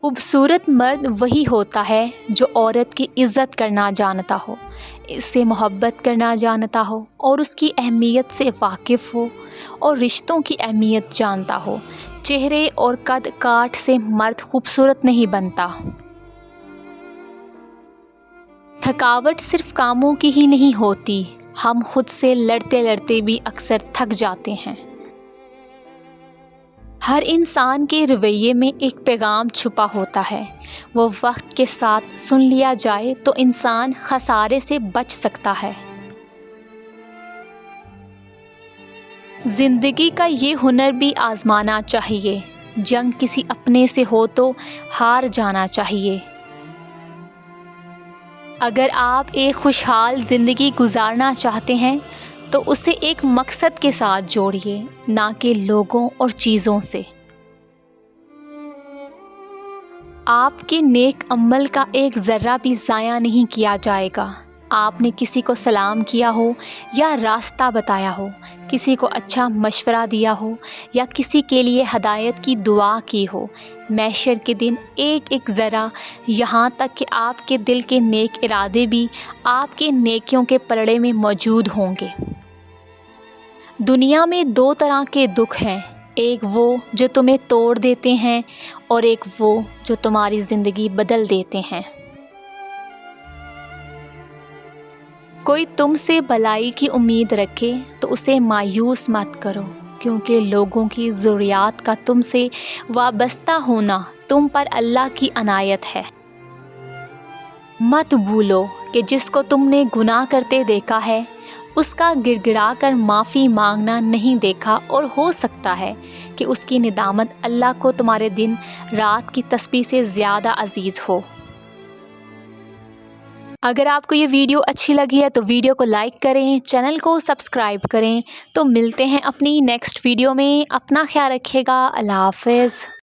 خوبصورت مرد وہی ہوتا ہے جو عورت کی عزت کرنا جانتا ہو، اس سے محبت کرنا جانتا ہو اور اس کی اہمیت سے واقف ہو اور رشتوں کی اہمیت جانتا ہو۔ چہرے اور قد کاٹ سے مرد خوبصورت نہیں بنتا۔ تھکاوٹ صرف کاموں کی ہی نہیں ہوتی، ہم خود سے لڑتے لڑتے بھی اکثر تھک جاتے ہیں۔ ہر انسان کے رویے میں ایک پیغام چھپا ہوتا ہے، وہ وقت کے ساتھ سن لیا جائے تو انسان خسارے سے بچ سکتا ہے۔ زندگی کا یہ ہنر بھی آزمانا چاہیے، جنگ کسی اپنے سے ہو تو ہار جانا چاہیے۔ اگر آپ ایک خوشحال زندگی گزارنا چاہتے ہیں تو اسے ایک مقصد کے ساتھ جوڑیے، نہ کہ لوگوں اور چیزوں سے۔ آپ کے نیک عمل کا ایک ذرہ بھی ضائع نہیں کیا جائے گا۔ آپ نے کسی کو سلام کیا ہو یا راستہ بتایا ہو، کسی کو اچھا مشورہ دیا ہو یا کسی کے لیے ہدایت کی دعا کی ہو، محشر کے دن ایک ایک ذرہ، یہاں تک کہ آپ کے دل کے نیک ارادے بھی آپ کے نیکیوں کے پلڑے میں موجود ہوں گے۔ دنیا میں دو طرح کے دکھ ہیں، ایک وہ جو تمہیں توڑ دیتے ہیں اور ایک وہ جو تمہاری زندگی بدل دیتے ہیں۔ کوئی تم سے بھلائی کی امید رکھے تو اسے مایوس مت کرو، کیونکہ لوگوں کی ضروریات کا تم سے وابستہ ہونا تم پر اللہ کی عنایت ہے۔ مت بھولو کہ جس کو تم نے گناہ کرتے دیکھا ہے، اس کا گڑ گڑا کر معافی مانگنا نہیں دیکھا، اور ہو سکتا ہے کہ اس کی ندامت اللہ کو تمہارے دن رات کی تسبیح سے زیادہ عزیز ہو۔ اگر آپ کو یہ ویڈیو اچھی لگی ہے تو ویڈیو کو لائک کریں، چینل کو سبسکرائب کریں۔ تو ملتے ہیں اپنی نیکسٹ ویڈیو میں، اپنا خیال رکھیے گا، اللہ حافظ۔